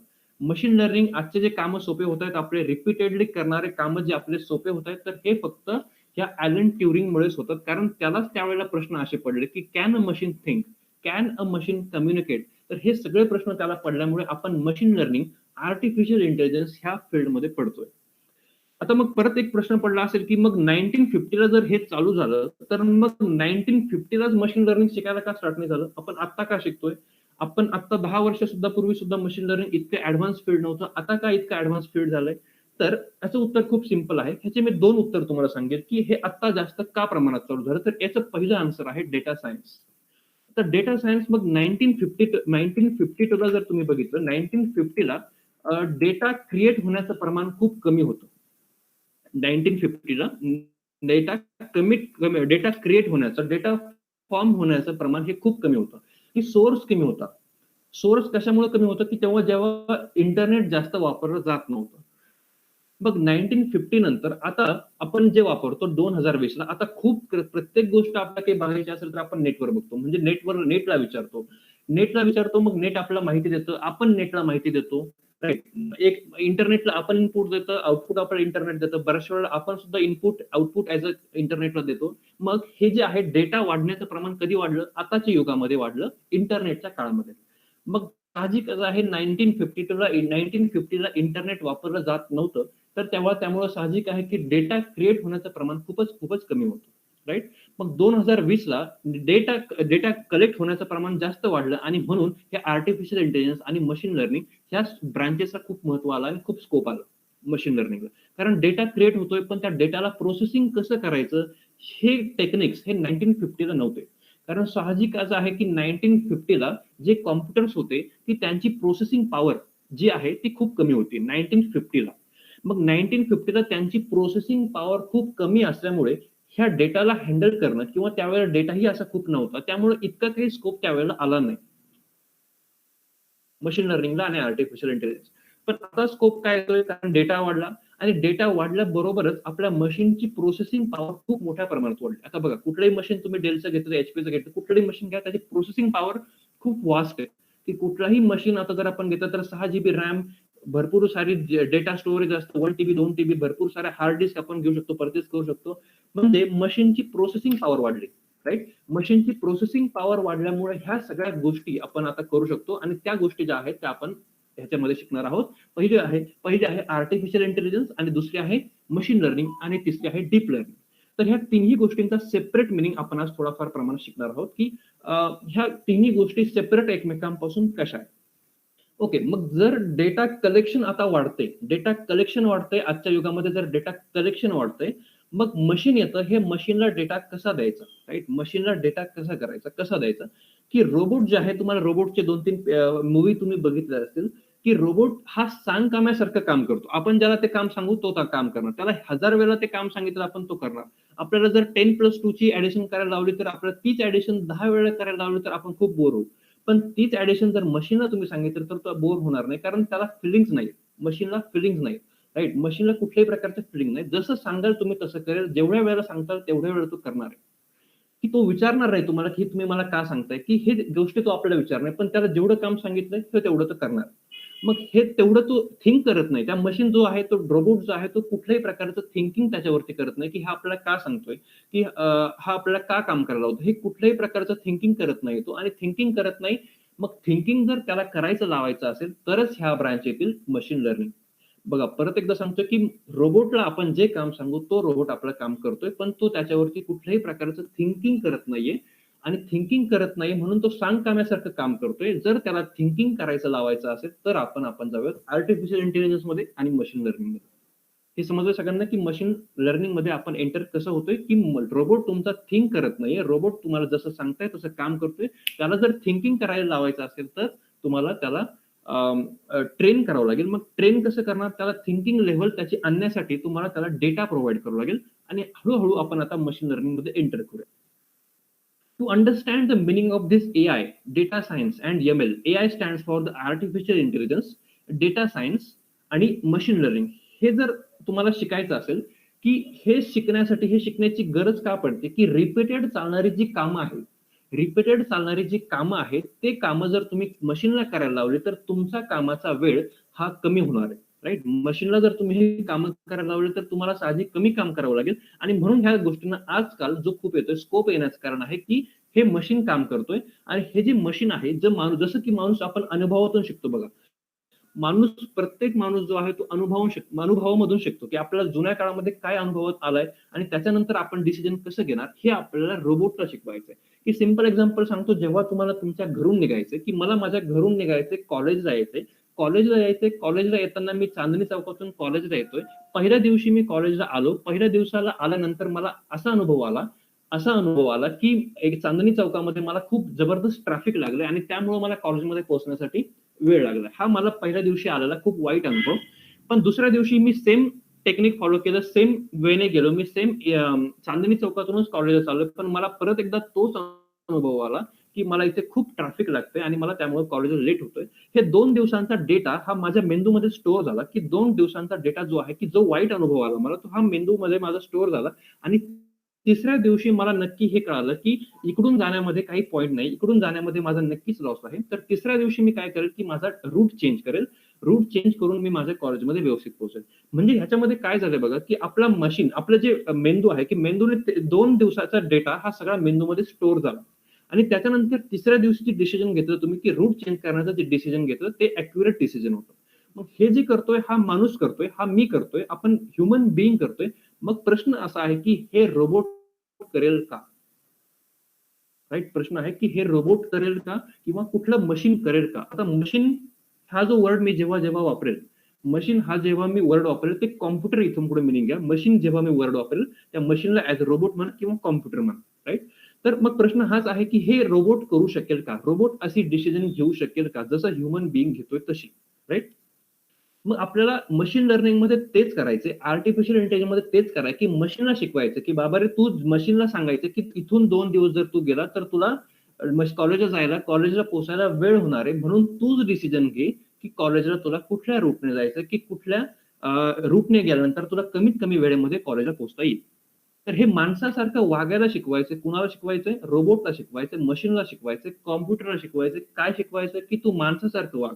मशीन लर्निंग आजचे जे कामं सोपे होत आहेत, आपले रिपीटेडली करणारे कामं जे आपले सोपे होत आहेत, तर हे फक्त ह्या ॲलन ट्युरिंगमुळेच होतात. कारण त्यालाच त्यावेळेला प्रश्न असे पडले की can a machine think, can a machine communicate. तर हे सगळे प्रश्न त्याला पडल्यामुळे आपण मशीन लर्निंग, आर्टिफिशियल इंटेलिजन्स ह्या फील्डमध्ये पडतोय. आता मग परत एक प्रश्न पडला असेल, की मग 1950ला जर हे चालू झालं, तर मग 1950लाच मशीन लर्निंग शिकायला का स्टार्ट नाही झालं? आपण आत्ता का शिकतोय? आपण आत्ता 10 वर्ष सुद्धा पूर्वी सुद्धा मशीन लर्निंग इतकं ॲडव्हान्स फील्ड नव्हतं. आता का इतकं ॲडव्हान्स फील्ड झालंय? तर याचं उत्तर खूप सिंपल आहे. ह्याचे मी 2 उत्तर तुम्हाला सांगेल, की हे आत्ता जास्त का प्रमाणात चालू झालं? तर याचं पहिलं आन्सर आहे डेटा सायन्स. तर डेटा सायन्स मग 1952ला जर तुम्ही बघितलं, 1950ला डेटा क्रिएट होण्याचं प्रमाण खूप कमी होतं. 1950ला डेटा डेटा क्रिएट होण्याचं, डेटा फॉर्म होण्याचं प्रमाण हे खूप कमी होतं, की सोर्स कमी होता. सोर्स कशामुळे कमी होतं, की जेव्हा इंटरनेट जास्त वापरलं जात नव्हतं. मग 1950 नंतर आता आपण जे वापरतो 2020ला आता खूप प्रत्येक गोष्ट आपल्याला काही बघायची असेल तर आपण नेटवर बघतो. म्हणजे नेटला विचारतो. मग नेट आपल्याला माहिती देतं. आपण नेटला माहिती देतो. राइट. एक इंटरनेटला आपण इनपुट देतं, आउटपुट आपल्याला इंटरनेट देतं. बऱ्याच वेळेला आपण सुद्धा इनपुट, आउटपुट ॲज अ इंटरनेटला देतो. मग हे जे आहे डेटा वाढण्याचं प्रमाण कधी वाढलं? आताच्या युगामध्ये वाढलं, इंटरनेटच्या काळामध्ये. मग साहजिकच आहे 1950ला इंटरनेट वापरलं जात नव्हतं. तर त्यामुळे साहजिक आहे की डेटा क्रिएट होण्याचं प्रमाण खूपच कमी होतं. राइट. मग 2020ला डेटा डेटा कलेक्ट होण्याचं प्रमाण जास्त वाढलं आणि म्हणून हे आर्टिफिशियल इंटेलिजन्स आणि मशीन लर्निंग ह्या ब्रांचेसला खूप महत्व आलं आणि खूप स्कोप आलं मशीन लर्निंगला. कारण डेटा क्रिएट होतोय, पण त्या डेटाला प्रोसेसिंग कसं करायचं हे टेक्निक्स हे 1950ला नव्हते. कारण साहजिक असं आहे की 1950ला जे कॉम्प्युटर्स होते, ती त्यांची प्रोसेसिंग पॉवर जी आहे ती खूप कमी होती 1950ला. मग 1950ला त्यांची प्रोसेसिंग पॉवर खूप कमी असल्यामुळे ह्या डेटाला हँडल करणं किंवा त्यावेळेला डेटाही असा खूप नव्हता. त्यामुळे इतका काही स्कोप त्यावेळेला आला नाही. मशीन लर्निंगला आणि आर्टिफिशियल इंटेलिजन्स. पण आता स्कोप काय येतोय? कारण डेटा वाढला आणि डेटा वाढल्याबरोबरच आपल्या मशीनची प्रोसेसिंग पॉवर खूप मोठ्या प्रमाणात वाढली. आता बघा कुठलंही मशीन तुम्ही डेलचं घेतलं, एचपीचं घेतलं, कुठलंही मशीन घ्या त्याची प्रोसेसिंग पॉवर खूप वास्ट आहे. की कुठलाही मशीन आता जर आपण घेतलं तर 6 जीबी रॅम, भरपूर सारी डेटा स्टोरेज असतं, 1 टीबी, 2 टीबी भरपूर साऱ्या हार्ड डिस्क आपण घेऊ शकतो, परचेस करू शकतो. म्हणजे मशीनची प्रोसेसिंग पॉवर वाढली. राइट. मशीनची प्रोसेसिंग पॉवर वाढल्यामुळे ह्या सगळ्या गोष्टी आपण आता करू शकतो आणि त्या गोष्टी ज्या आहेत त्या आपण ह्याच्यामध्ये शिकणार आहोत. पहिली आहे आर्टिफिशियल इंटेलिजन्स आणि दुसरी आहे मशीन लर्निंग आणि तिसरी आहे डीप लर्निंग. तर ह्या तिन्ही गोष्टींचा सेपरेट मिनिंग आपण आज थोडाफार प्रमाणात शिकणार आहोत, की ह्या तिन्ही गोष्टी सेपरेट एकमेकांपासून कशा आहेत. ओके. मग जर डेटा कलेक्शन आता वाढते, डेटा कलेक्शन वाढतंय आजच्या युगामध्ये जर डेटा कलेक्शन वाढतंय, मग मशीन येतं, हे मशीनला डेटा कसा द्यायचा, राइट? मशीनला डेटा कसा करायचा, कसा द्यायचा, की रोबोट जे आहे तुम्हाला रोबोटचे 2-3 मूव्ही तुम्ही बघितले असतील, की रोबोट हा सांगकाम्यासारखं काम करतो. आपण ज्याला ते काम सांगू तो काम करणार. त्याला 1000 वेळा ते काम सांगितलं आपण तो करणार. आपल्याला जर 10+2 ची ॲडिशन करायला लावली तर आपल्याला तीच ॲडिशन 10 वेळा करायला लावली तर आपण खूप बोर होऊ. पण तीच ॲडिशन जर मशीनला तुम्ही सांगितलं तर तो बोर होणार नाही. कारण त्याला फिलिंग्ज नाही. मशीनला फिलिंग्ज नाही. राइट. मशीनला कुठल्याही प्रकारचं फिलिंग नाही. जसं सांगाल तुम्ही तसं करेल. जेवढ्या वेळेला सांगताल तेवढ्या वेळा तो करणार आहे. की तो विचारणार नाही तुम्हाला, की तुम्ही मला का सांगताय, की हे गोष्टी तो आपल्याला विचारणार पण त्याला जेवढं काम सांगितलंय ते तेवढं तो करणार. मग हे तेवढं तो थिंक करत नाही. त्या मशीन जो आहे तो रोबोट जो आहे तो कुठल्याही प्रकारचं थिंकिंग त्याच्यावरती करत नाही, की हा आपल्याला का सांगतोय, की हा आपल्याला का काम करायला लावतो. हे कुठल्याही प्रकारचं थिंकिंग करत नाही तो आणि थिंकिंग करत नाही. मग थिंकिंग जर त्याला करायचं लावायचं असेल तरच ह्या ब्रांच येतील मशीन लर्निंग. बघा परत एकदा सांगतो, की रोबोटला आपण जे काम सांगू तो रोबोट आपलं काम करतोय, पण तो त्याच्यावरती कुठल्याही प्रकारचं थिंकिंग करत नाहीये आणि थिंकिंग करत नाही म्हणून तो सांगकाम्यासारखं काम करतोय. जर त्याला थिंकिंग करायचं लावायचं असेल, तर आपण जाऊयात आर्टिफिशियल इंटेलिजन्समध्ये आणि मशीन लर्निंगमध्ये. हे समजलं सगळ्यांना, की मशीन लर्निंगमध्ये आपण एंटर कसं होतोय, की रोबोट तुमचा थिंक करत नाहीये. रोबोट तुम्हाला जसं सांगताय तसं काम करतोय. त्याला जर थिंकिंग करायला लावायचं असेल, तर तुम्हाला त्याला ट्रेन करावं लागेल. मग ट्रेन कसं करणार? त्याला थिंकिंग लेव्हल त्याची आणण्यासाठी तुम्हाला त्याला डेटा प्रोव्हाईड करावा लागेल आणि हळू आपण आता मशीन लर्निंगमध्ये एंटर करूया. To understand the meaning of this AI, data science and ML, AI stands for the artificial intelligence, data science आणि मशीन लर्निंग. हे जर तुम्हाला शिकायचं असेल, की हे शिकण्यासाठी हे शिकण्याची गरज का पडते, की रिपीटेड चालणारी जी कामं आहेत, रिपीटेड चालणारी जी कामं आहेत, ते कामं जर तुम्ही मशीनला करायला लावली, तर तुमचा कामाचा वेळ हा कमी होणार आहे. राइट. मशीनला जर तुम्ही हे कामं करायला लावली, तर तुम्हाला साहजिक कमी काम करावं लागेल आणि म्हणून ह्या गोष्टींना आजकाल जो खूप येतोय स्कोप येण्याचं कारण आहे, की हे मशीन काम करतोय आणि हे जे मशीन आहे, जसं की माणूस आपण अनुभवातून शिकतो बघा. प्रत्येक माणूस जो आहे तो अनुभवामधून शिकतो, की आपल्याला जुन्या काळामध्ये काय अनुभवात आलाय आणि त्याच्यानंतर आपण डिसिजन कसं घेणार हे आपल्याला रोबोटला शिकवायचंय. की सिंपल एक्झाम्पल सांगतो, जेव्हा तुम्हाला तुमच्या घरून निघायचंय, की मला माझ्या घरून निघायचंय, कॉलेजला येताना मी चांदणी चौकातून कॉलेजला येतोय. पहिल्या दिवशी मी कॉलेजला आलो. पहिल्या दिवसाला आल्यानंतर मला असा अनुभव आला, की एक चांदणी चौकामध्ये मला खूप जबरदस्त ट्रॅफिक लागलं आणि त्यामुळे मला कॉलेजमध्ये पोहोचण्यासाठी वेळ लागला. हा मला पहिल्या दिवशी आलेला खूप वाईट अनुभव. पण दुसऱ्या दिवशी मी सेम टेक्निक फॉलो केलं, सेम वेने गेलो. मी सेम चांदणी चौकातूनच कॉलेजला चाललोय. पण मला परत एकदा तोच अनुभव आला, की मला इथे खूप ट्रॅफिक लागतंय आणि मला त्यामुळे कॉलेजला लेट होतोय. हे 2 दिवसांचा डेटा हा माझ्या मेंदूमध्ये स्टोअर झाला, की 2 दिवसांचा डेटा जो आहे, की जो वाईट अनुभव आला मला, तो हा मेंदूमध्ये माझा स्टोअर झाला आणि तिसऱ्या दिवशी मला नक्की हे कळालं, की इकडून जाण्यामध्ये काही पॉइंट नाही. इकडून जाण्यामध्ये माझा नक्कीच लॉस आहे. तर तिसऱ्या दिवशी मी काय करेल, की माझा रूट चेंज करेल. रूट चेंज करून मी माझ्या कॉलेजमध्ये व्यवस्थित पोहोचेल. म्हणजे ह्याच्यामध्ये काय झालंय बघा, की आपलं जे मेंदू आहे, की मेंदूने 2 दिवसाचा डेटा हा सगळा मेंदूमध्ये स्टोअर झाला. आणि त्याच्यानंतर तिसऱ्या दिवशी जे डिसिजन घेतलं तुम्ही, की रूट चेंज करण्याचं जे डिसिजन घेतलं ते ॲक्युरेट डिसिजन होतं. मग हे जे करतोय हा माणूस करतोय, हा मी करतोय, आपण ह्युमन बीइंग करतोय. मग प्रश्न असा आहे, की हे रोबोट करेल का? राइट? प्रश्न आहे, की हे रोबोट करेल का? किंवा कुठलं मशीन करेल का? आता मशीन हा जो वर्ड मी जेव्हा-जेव्हा वापरेल, मशीन हा जेव्हा मी वर्ड वापरेल, ते कॉम्प्युटर इथून पुढे मीनिंग घ्या. मशीन जेव्हा मी वर्ड वापरेल, त्या मशीनला ॲज अ रोबोट म्हणा किंवा कॉम्प्युटर म्हणा. राइट? तर मग प्रश्न हाच आहे, की हे रोबोट करू शकेल का? रोबोट अशी डिसिजन घेऊ शकेल का? जसं ह्युमन बीइंग घेतोय तशी. राइट? मग आपल्याला मशीन लर्निंगमध्ये तेच करायचंय. आर्टिफिशियल इंटेलिजन्समध्ये तेच करायचं, की मशीनला शिकवायचं, की बाबा रे तू मशीनला सांगायचं, की इथून 2 दिवस जर तू गेला तर तुला कॉलेजला पोहोचायला वेळ होणार आहे. म्हणून तूच डिसिजन घे, की कॉलेजला तुला कुठल्या रूटने जायचं, की कुठल्या रूटने गेल्यानंतर तुला कमीत कमी वेळेमध्ये कॉलेजला पोहोचता येईल. तर हे माणसासारखं वागायला शिकवायचंय. कुणाला शिकवायचंय? रोबोटला शिकवायचंय, मशीनला शिकवायचंय, कॉम्प्युटरला शिकवायचंय. काय शिकवायचंय? की तू माणसासारखं वाग.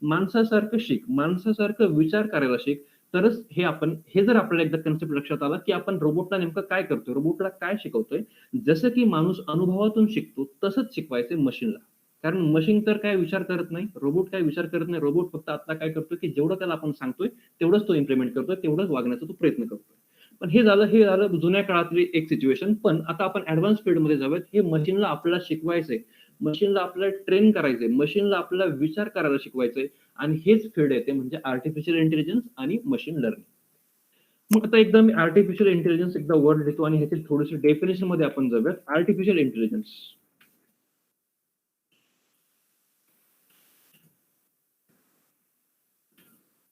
माणसासारखं शिक, माणसासारखं विचार करायला शिक. तरच हे जर आपल्याला एकदा कन्सेप्ट लक्षात आला, की आपण रोबोटला नेमकं काय करतोय, रोबोटला काय शिकवतोय. जसं की माणूस अनुभवातून शिकतो, तसंच शिकवायचंय मशीनला. कारण मशीन तर काय विचार करत नाही, रोबोट काय विचार करत नाही. रोबोट फक्त आता काय करतोय, की जेवढं त्याला आपण सांगतोय, तेवढंच तो इम्प्लिमेंट करतोय, तेवढंच वागण्याचा तो प्रयत्न करतोय. पण हे झालं जुन्या काळातली एक सिच्युएशन. पण आता आपण ॲडव्हान्स फील्डमध्ये जाऊयात. हे मशीनला आपल्याला शिकवायचंय. मशीनला आपल्याला ट्रेन करायचंय. मशीनला आपल्याला विचार करायला शिकवायचंय. आणि हेच फील्ड येते म्हणजे आर्टिफिशियल इंटेलिजन्स आणि मशीन लर्निंग. मग आता एकदा मी आर्टिफिशियल इंटेलिजन्स एकदा वर्ड लिहितो आणि ह्याची थोडीशी डेफिनेशन मध्ये आपण जाऊयात. Artificial intelligence.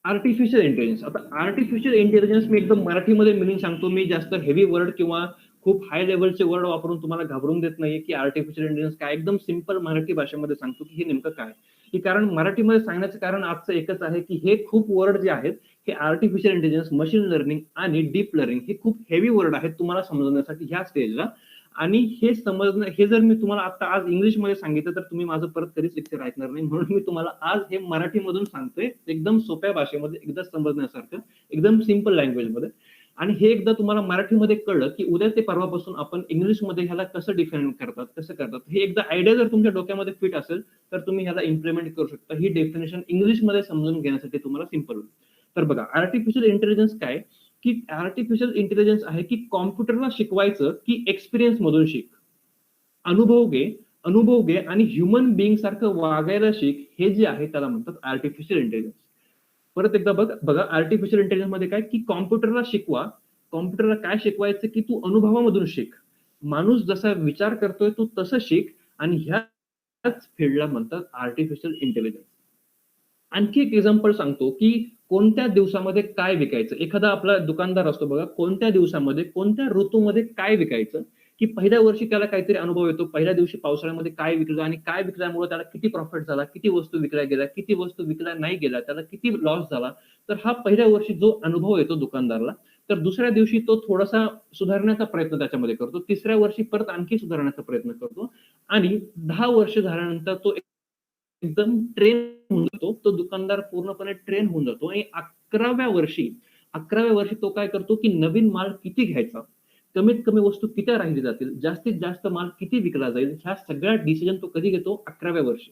Artificial intelligence. आता आर्टिफिशियल इंटेलिजन्स मी एकदम मराठीमध्ये मीनिंग सांगतो. मी जास्त हेवी वर्ड किंवा खूप हाय लेव्हलचे वर्ड वापरून तुम्हाला घाबरून देत नाहीये, की आर्टिफिशियल इंटेलिजन्स काय. एकदम सिंपल मराठी भाषेमध्ये सांगतो, की हे नेमकं काय? की कारण मराठीमध्ये सांगण्याचं कारण आजचं एकच आहे, की हे खूप वर्ड जे आहेत, हे आर्टिफिशियल इंटेलिजन्स, मशीन लर्निंग आणि डीप लर्निंग हे खूप हेवी वर्ड आहेत तुम्हाला समजण्यासाठी ह्या स्टेजला. आणि हे जर मी तुम्हाला आता आज इंग्लिशमध्ये सांगितलं तर तुम्ही माझं परत कधीच लेक्चर ऐकणार नाही. म्हणून मी तुम्हाला आज हे मराठीमधून सांगतोय. एकदम सोप्या भाषेमध्ये, एकदा समजण्यासारखं, एकदम सिंपल लँग्वेजमध्ये. आणि हे एकदा तुम्हाला मराठीमध्ये कळलं, की उद्या ते परवापासून आपण इंग्लिशमध्ये ह्याला कसं डिफाईन करतात, कसं करतात. हे एकदा आयडिया जर तुमच्या डोक्यामध्ये फिट असेल, तर तुम्ही ह्याला इम्प्लिमेंट करू शकता. ही डेफिनेशन इंग्लिशमध्ये समजून घेण्यासाठी तुम्हाला सिंपल होईल. तर बघा आर्टिफिशियल इंटेलिजन्स काय, की आर्टिफिशियल इंटेलिजन्स आहे, की कॉम्प्युटरला शिकवायचं, की एक्सपिरियन्स मधून शिक. अनुभव घे, अनुभव घे आणि ह्युमन बीइंग सारखं वागायला शिक. हे जे आहे त्याला म्हणतात आर्टिफिशियल इंटेलिजन्स. परत एकदा बघा आर्टिफिशियल इंटेलिजन्स मध्ये काय, की कॉम्प्युटरला शिकवा. कॉम्प्युटरला काय शिकवायचं, की तू अनुभवामधून शिक. माणूस जसा विचार करतोय तू तसं शिक. आणि ह्याच फील्डला म्हणतात आर्टिफिशियल इंटेलिजन्स. आणखी एक एक्झाम्पल सांगतो, की कोणत्या दिवसामध्ये काय विकायचं. एखादा आपला दुकानदार असतो बघा, कोणत्या दिवसामध्ये, कोणत्या ऋतूमध्ये काय विकायचं, की पहिल्या वर्षी त्याला काहीतरी अनुभव येतो. पहिल्या दिवशी पावसाळ्यामध्ये काय विकलं आणि काय विकल्यामुळे त्याला किती प्रॉफिट झाला, किती वस्तू विकल्या गेल्या, किती वस्तू विकल्या नाही गेल्या, त्याला किती लॉस झाला. तर हा पहिल्या वर्षी जो अनुभव येतो दुकानदाराला, तर दुसऱ्या दिवशी तो थोडासा सुधारण्याचा प्रयत्न त्याच्यामध्ये करतो. तिसऱ्या वर्षी परत आणखी सुधारण्याचा प्रयत्न करतो. आणि 10 वर्ष झाल्यानंतर तो एकदम ट्रेन होऊन जातो. तो दुकानदार पूर्णपणे ट्रेन होऊन जातो आणि 11व्या वर्षी तो काय करतो, की नवीन माल किती घ्यायचा, कमीत कमी वस्तू किती राहिली जातील, जास्तीत जास्त माल किती विकला जाईल, ह्या सगळ्या डिसिजन तो कधी घेतो? 11व्या वर्षी.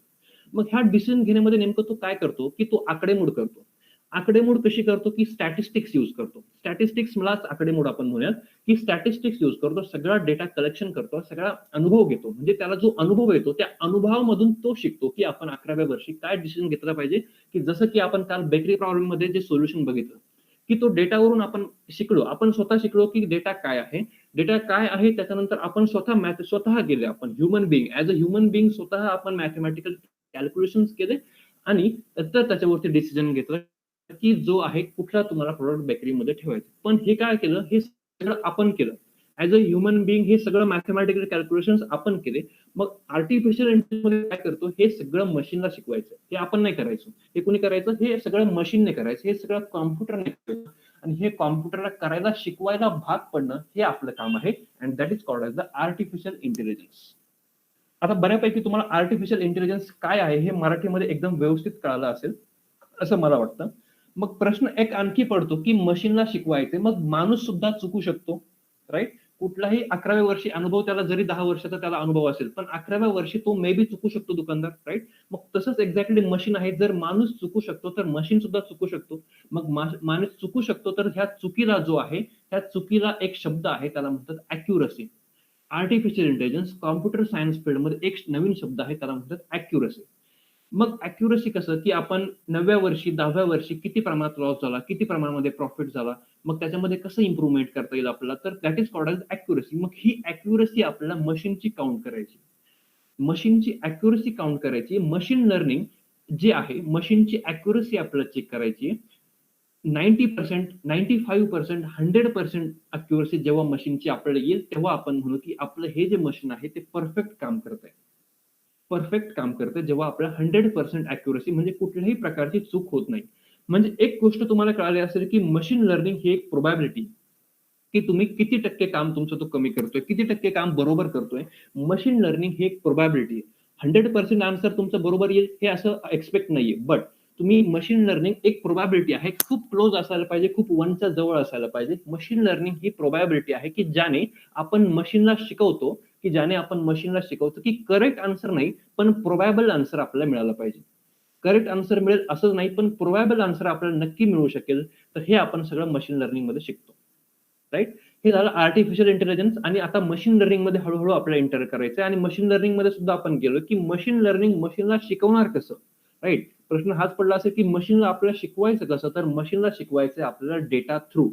मग ह्या डिसिजन घेण्यामध्ये नेमकं तो काय करतो की तो आकडेमोड करतो. आकडेमोड कशी करतो की स्टॅटिस्टिक्स यूज करतो. स्टॅटिस्टिक्स मलाच आकडेमोड आपण म्हणूयात की स्टॅटिस्टिक्स यूज करतो, सगळा डेटा कलेक्शन करतो, सगळा अनुभव घेतो. म्हणजे त्याला जो अनुभव येतो त्या अनुभवामधून तो शिकतो की आपण 11व्या वर्षी काय डिसिजन घेतला पाहिजे. की जसं की आपण काल बेकरी प्रॉब्लेम मध्ये जे सोल्युशन बघितलं की तो डेटावरून आपण शिकलो. आपण स्वतः शिकलो की डेटा काय आहे. डेटा काय आहे त्याच्यानंतर आपण स्वतः केले. आपण human being as a human being स्वतः आपण मॅथमॅटिकल कॅल्क्युलेशन केले आणि तर त्याच्यावरती डिसिजन घेतलं की जो आहे कुठला तुम्हाला प्रोडक्ट बेकरीमध्ये ठेवायचा. पण हे काय केलं, हे सगळं आपण केलं. ऍज अ ह्युमन बिंग हे सगळं मॅथमॅटिकल कॅल्क्युलेशन आपण केले. मग आर्टिफिशियल इंटेलिजन्स काय करतो, हे सगळं मशीनला शिकवायचं. हे आपण नाही करायचं. हे कोणी करायचं, हे सगळं मशीनने करायचं, हे सगळं कॉम्प्युटरने करायचं. आणि हे कॉम्प्युटरला करायला शिकवायला भाग पडणं हे आपलं काम आहे. And that is called as the artificial intelligence. आता बऱ्यापैकी तुम्हाला आर्टिफिशियल इंटेलिजन्स काय आहे हे मराठीमध्ये एकदम व्यवस्थित कळालं असेल असं मला वाटतं. मग प्रश्न एक आणखी पडतो की मशीनला शिकवायचे, मग माणूस सुद्धा चुकू शकतो, राईट? कुठलाही 11व्या वर्षी अनुभव, त्याला जरी 10 वर्षाचा त्याला अनुभव असेल, पण 11व्या वर्षी तो मे बी चुकू शकतो दुकानदार, राईट? मग तसंच एक्झॅक्टली मशीन आहे. जर माणूस चुकू शकतो तर मशीन सुद्धा चुकू शकतो. मग माणूस चुकू शकतो तर ह्या चुकीला जो आहे, त्या चुकीला एक शब्द आहे, त्याला म्हणतात accuracy. Artificial intelligence computer science फील्डमध्ये एक नवीन शब्द आहे, त्याला म्हणतात अॅक्युरसी. मग अॅक्युरसी कसं की आपण 9व्या वर्षी 10व्या वर्षी किती प्रमाणात लॉस झाला, किती प्रमाणामध्ये प्रॉफिट झाला, मग त्याच्यामध्ये कसं इम्प्रुव्हमेंट करता येईल आपल्याला, तर that is called as accuracy. मग ही अॅक्युरसी आपल्याला मशीनची काउंट करायची. मशीनची अॅक्युरसी काउंट करायची. मशीन लर्निंग जे आहे, मशीनची अॅक्युरसी आपल्याला चेक करायची. 90%, 95%, 100% अॅक्युरसी जेव्हा मशीनची आपल्याला येईल, तेव्हा आपण म्हणू की आपलं हे जे मशीन आहे ते परफेक्ट काम करतंय. परफेक्ट काम करतं जेव्हा आपल्याला 100% अॅक्युरसी, म्हणजे कुठल्याही प्रकारची चूक होत नाही. म्हणजे एक गोष्ट तुम्हाला कळाली असेल की मशीन लर्निंग ही एक प्रोबॅबिलिटी, की तुम्ही किती टक्के काम तुमचं तो कमी करतोय, किती टक्के काम बरोबर करतोय. मशीन लर्निंग ही एक प्रोबॅबिलिटी आहे. 100% आन्सर तुमचं बरोबर येईल हे असं एक्सपेक्ट नाहीये. बट तुम्ही मशीन लर्निंग एक प्रोबॅबिलिटी आहे, खूप क्लोज असायला पाहिजे, खूप वनच्या जवळ असायला पाहिजे. मशीन लर्निंग ही प्रोबॅबिलिटी आहे की ज्याने आपण मशीनला शिकवतो, की ज्याने आपण मशीनला शिकवतो की करेक्ट आन्सर नाही, पण प्रोबॅबल आन्सर आपल्याला मिळाला पाहिजे. करेक्ट आन्सर मिळेल असं नाही, पण प्रोबॅबल आन्सर आपल्याला नक्की मिळू शकेल. तर हे आपण सगळं मशीन लर्निंग मध्ये शिकतो, राईट? हे झालं आर्टिफिशियल इंटेलिजन्स. आणि आता मशीन लर्निंग मध्ये हळूहळू आपल्याला एंटर करायचं आहे. आणि मशीन लर्निंग मध्ये सुद्धा आपण गेलो की मशीन लर्निंग मशीनला शिकवणार कसं, राईट? प्रश्न हाच पडला असेल की मशीनला आपल्याला शिकवायचं कसं, तर मशीनला शिकवायचं आपल्याला डेटा थ्रू.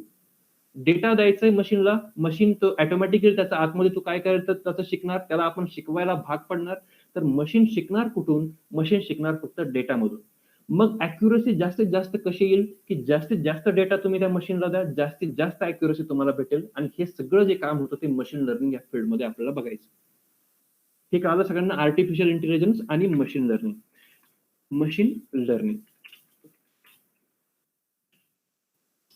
डेटा द्यायचा आहे मशीनला, मशीन तो ऑटोमॅटिकली त्याच्या आतमध्ये तो काय करतं त्याचं शिकणार, त्याला आपण शिकवायला भाग पडणार. तर मशीन शिकणार कुठून? मशीन शिकणार फक्त डेटामधून. मग अॅक्युरसी जास्तीत जास्त कशी येईल, की जास्तीत जास्त डेटा तुम्ही त्या मशीनला द्या, जास्तीत जास्त अॅक्युरसी तुम्हाला भेटेल. आणि हे सगळं जे काम होतं ते मशीन लर्निंग या फील्डमध्ये आपल्याला बघायचं. हे कळालं सगळ्यांना, आर्टिफिशियल इंटेलिजन्स आणि machine learning. Machine learning,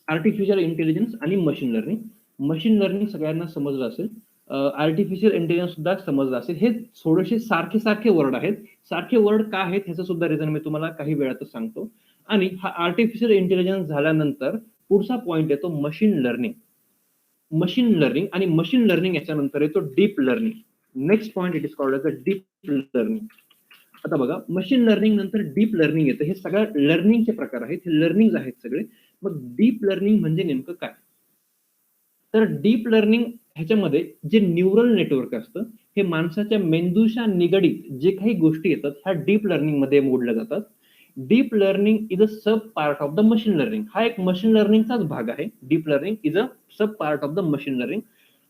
artificial intelligence आणि मशीन लर्निंग. मशीन लर्निंग सगळ्यांना समजलं असेल. आर्टिफिशियल इंटेलिजन्स सुद्धा समजलं असेल. हे थोडेसे सारखे सारखे वर्ड आहेत. सारखे वर्ड का आहेत ह्याचं सुद्धा रिझन मी तुम्हाला काही वेळातच सांगतो. आणि हा आर्टिफिशियल इंटेलिजन्स झाल्यानंतर पुढचा पॉइंट येतो मशीन लर्निंग. मशीन लर्निंग आणि मशीन लर्निंग याच्यानंतर येतो deep learning. Next point it is called as a deep learning. आता बघा, मशीन लर्निंग नंतर डीप लर्निंग येतं. हे सगळं लर्निंगचे प्रकार आहेत, हे लर्निंग आहेत सगळे. मग डीप लर्निंग म्हणजे नेमकं काय? तर डीप लर्निंग ह्याच्यामध्ये जे न्यूरल नेटवर्क असतं, हे माणसाच्या मेंदूच्या निगडीत जे काही गोष्टी येतात ह्या डीप लर्निंग मध्ये मोडल्या जातात. Deep learning is a sub part of the machine learning. हा एक मशीन लर्निंगचाच भाग आहे. Deep learning is a sub part of the machine learning.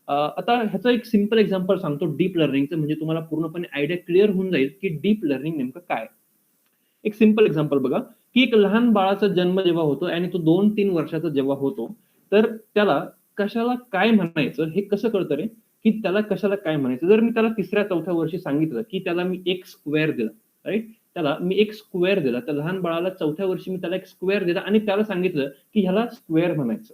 आता ह्याचं एक सिंपल एक्झाम्पल सांगतो डीप लर्निंगचं, म्हणजे तुम्हाला पूर्णपणे आयडिया क्लिअर होऊन जाईल की डीप लर्निंग नेमकं काय. एक सिंपल एक्झाम्पल बघा, की एक लहान बाळाचा जन्म जेव्हा होतो आणि तो 2-3 वर्षाचा जेव्हा होतो, तर त्याला कशाला काय म्हणायचं हे कसं कळतं रे? की त्याला कशाला काय म्हणायचं? जर मी त्याला 3ऱ्या-4थ्या वर्षी सांगितलं, की त्याला मी एक स्क्वेअर दिला, राइट? त्याला मी एक स्क्वेअर दिला. त्या लहान बाळाला 4थ्या वर्षी मी त्याला एक स्क्वेअर दिला आणि त्याला सांगितलं, की ह्याला स्क्वेअर म्हणायचं.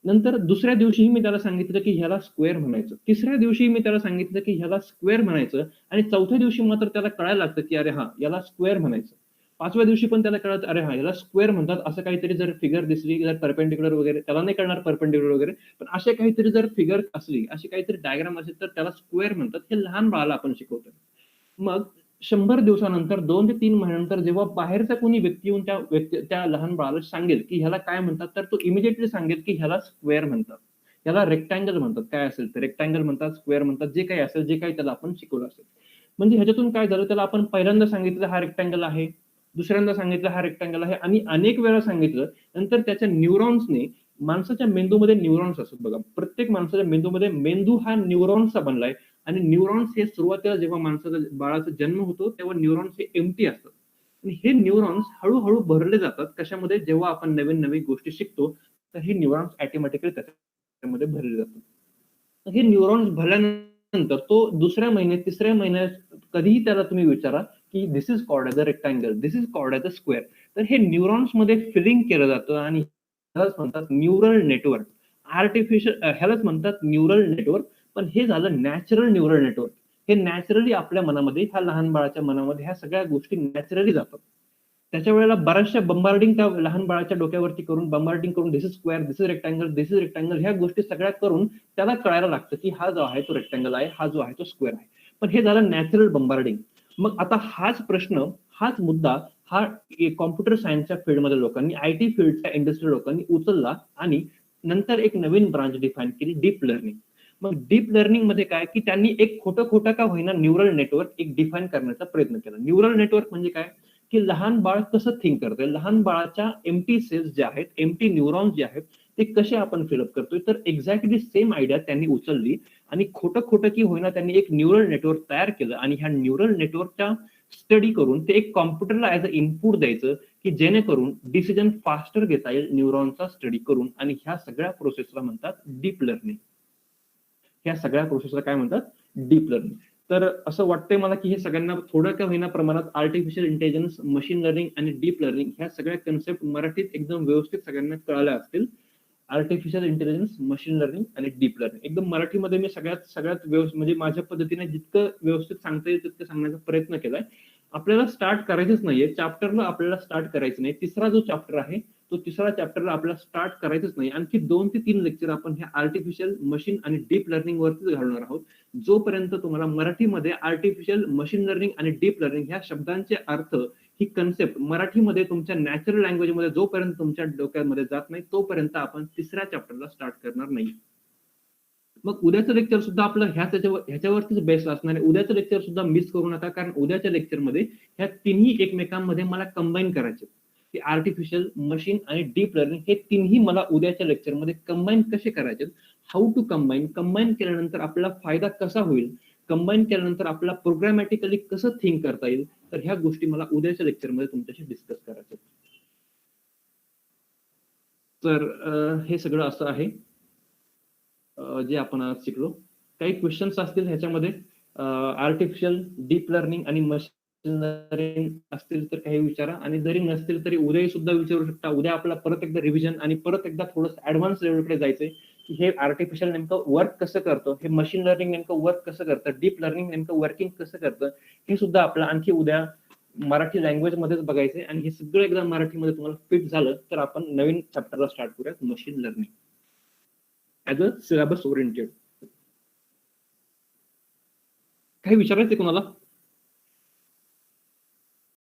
नंतर दुसऱ्या दिवशीही मी त्याला सांगितलं, की ह्याला स्क्वेअर म्हणायचं. तिसऱ्या दिवशी मी त्याला सांगितलं, की ह्याला स्क्वेअर म्हणायचं. आणि 4थ्या दिवशी मात्र त्याला कळायला लागतं, की अरे हां, याला स्क्वेअर म्हणायचं. 5व्या दिवशी पण त्याला कळतं, अरे हां, याला स्क्वेअर म्हणतात. असं काहीतरी जर फिगर दिसली, जर परपेंडिक्युलर वगैरे, त्याला नाही कळणार परपेंडिक्युलर वगैरे, पण असे काहीतरी जर फिगर असली, अशी काहीतरी डायग्राम असेल, तर त्याला स्क्वेअर म्हणतात. हे लहान बाळाला आपण शिकवतोय. मग 100 दिवसानंतर 2 ते 3 महिन्यानंतर जेव्हा बाहेरचा कोणी व्यक्ती येऊन त्या लहान बाळाला सांगेल, की ह्याला काय म्हणतात, तर तो इमिडिएटली सांगेल, की ह्याला स्क्वेअर म्हणतात. ह्याला रेक्टँगल म्हणतात. काय असेल ते रेक्टँगल म्हणतात, स्क्वेअर म्हणतात, जे काही असेल, जे काही त्याला आपण शिकवलं असेल. म्हणजे ह्याच्यातून काय झालं, त्याला आपण पहिल्यांदा सांगितलं हा रेक्टँगल आहे, दुसऱ्यांदा सांगितलं हा रेक्टँगल आहे आणि अनेक वेळा सांगितलं. नंतर त्याच्या न्यूरॉन्सने माणसाच्या मेंदूमध्ये न्यूरॉन्स असतात बघा. प्रत्येक माणसाच्या मेंदूमध्ये मेंदू हा न्यूरॉन्सचा बनलाय आणि न्यूरॉन्स हे सुरुवातीला जेव्हा बाळाचा जन्म होतो तेव्हा न्यूरॉन्स हे एम्प्टी असतात. आणि हे न्यूरॉन्स हळू-हळू भरले जातात. कशामध्ये? जेव्हा आपण नवीन-नवीन गोष्टी शिकतो, तर हे न्यूरॉन्स ऑटोमॅटिकली त्याच्यामध्ये भरले जातात. तर हे न्यूरॉन्स भरल्यानंतर तो दुसऱ्या महिन्यात, तिसऱ्या महिन्यात कधीही त्याला तुम्ही विचारा, की "this is called as a rectangle, this is called as a square." तर हे न्यूरॉन्समध्ये फिलिंग केलं जातं आणि ह्यालाच म्हणतात न्यूरल नेटवर्क. ह्यालाच म्हणतात न्यूरल नेटवर्क. पण हे झालं नॅचरल न्यूरल नेटवर्क. हे नॅचरली आपल्या मनामध्ये, ह्या लहान बाळाच्या मनामध्ये ह्या सगळ्या गोष्टी नॅचरली जातात. त्याच्या वेळेला बऱ्याचशा बंबार्डिंग त्या लहान बाळाच्या डोक्यावरती करून, बंबार्डिंग करून this is square, this is rectangle, this is rectangle ह्या गोष्टी सगळ्या करून त्याला कळायला लागतं, की हा जो आहे तो रेक्टँगल आहे, हा जो आहे तो स्क्वेअर आहे. पण हे झालं नॅचरल बंबार्डिंग. मग आता हाच प्रश्न, हाच मुद्दा हा कॉम्प्युटर सायन्सच्या फील्डमध्ये लोकांनी, आयटी फील्डच्या इंडस्ट्री लोकांनी उचलला आणि नंतर एक नवीन ब्रांच डिफाईन केली, डीप लर्निंग. मग डीप लर्निंग मध्ये काय, की त्यांनी एक खोटं का होईना न्यूरल नेटवर्क एक डिफाईन करण्याचा प्रयत्न केला. न्यूरल नेटवर्क म्हणजे काय, की लहान बाळ कसं थिंक करतंय, लहान बाळाच्या एम्प्टी सेल्स ज्या आहेत, एम्प्टी न्यूरॉन्स जे आहेत, ते कसे आपण फिलअप करतोय. तर एक्झॅक्टली सेम आयडिया त्यांनी उचलली आणि खोटं की होईना त्यांनी एक न्यूरल नेटवर्क तयार केलं आणि ह्या न्यूरल नेटवर्कच्या स्टडी करून ते एक कॉम्प्युटरला ॲज अ इनपुट द्यायचं, की जेणेकरून डिसिजन फास्टर घेता येईल न्यूरॉनचा स्टडी करून. आणि ह्या सगळ्या प्रोसेसला म्हणतात डीप लर्निंग. ह्या सगळ्या प्रोसेसला काय म्हणतात? Deep learning. तर असं वाटतंय मला, की हे सगळ्यांना थोडं का होईना प्रमाणात आर्टिफिशियल इंटेलिजन्स, मशीन लर्निंग आणि डीप लर्निंग ह्या सगळ्या कन्सेप्ट मराठीत एकदम व्यवस्थित सगळ्यांना कळाल्या असतील. आर्टिफिशियल इंटेलिजन्स, मशीन लर्निंग आणि डीप लर्निंग एकदम मराठीमध्ये मी सगळ्यात म्हणजे माझ्या पद्धतीने जितकं व्यवस्थित सांगता येईल तितकं सांगण्याचा प्रयत्न केलाय. आपल्याला स्टार्ट करायचंच नाहीये, चॅप्टरला आपल्याला स्टार्ट करायचं नाही. तिसरा जो चॅप्टर आहे, तो तिसरा चॅप्टरला आपल्याला स्टार्ट करायचंच नाही. आणखी 2 ते 3 लेक्चर आपण ह्या आर्टिफिशियल, मशीन आणि डीप लर्निंग वरतीच घालणार आहोत. जोपर्यंत तुम्हाला मराठीमध्ये आर्टिफिशियल, मशीन लर्निंग आणि डीप लर्निंग ह्या शब्दांचे अर्थ, ही कन्सेप्ट मराठीमध्ये तुमच्या नॅचरल लँग्वेजमध्ये जोपर्यंत तुमच्या डोक्यामध्ये जात नाही, तोपर्यंत आपण तिसऱ्या चॅप्टरला स्टार्ट करणार नाही. मग उद्याचं लेक्चर सुद्धा आपलं ह्याच्यावरतीच बेस्ड असणार आहे. उद्याचं लेक्चर सुद्धा मिस करू नका, कारण उद्याच्या लेक्चरमध्ये ह्या तिन्ही एकमेकांमध्ये मला कंबाईन करायचे, की आर्टिफिशियल, मशीन आणि डीप लर्निंग हे तिन्ही मला उद्याच्या लेक्चरमध्ये कंबाईन कसे करायचे, हाऊ टू कंबाईन केल्यानंतर आपल्याला फायदा कसा होईल, कंबाईन केल्यानंतर आपल्याला प्रोग्रामॅटिकली कसं थिंक करता येईल. तर ह्या गोष्टी मला उद्याच्या लेक्चरमध्ये तुमच्याशी डिस्कस करायचे. तर हे सगळं असं आहे जे आपण आज शिकलो. काही क्वेश्चन्स असतील ह्याच्यामध्ये, आर्टिफिशियल, डीप लर्निंग आणि मशीन लर्निंग असतील तर काही विचारा, आणि जरी नसतील तरी उद्याही सुद्धा विचारू शकता. उद्या आपला परत एकदा रिव्हिजन आणि परत एकदा थोडंसं ऍडव्हान्स लेवलकडे जायचंय, की हे आर्टिफिशियल नेमकं वर्क कसं करतं, हे मशीन लर्निंग नेमकं वर्क कसं करतं, डीप लर्निंग नेमकं वर्किंग कसं करतं, हे सुद्धा आपलं आणखी उद्या मराठी लँग्वेज मध्येच बघायचंय. आणि हे सगळं एकदा मराठीमध्ये तुम्हाला फिट झालं तर आपण नवीन चॅप्टरला स्टार्ट करूयात, machine learning as a syllabus oriented. काही विचारायचं कोणाला?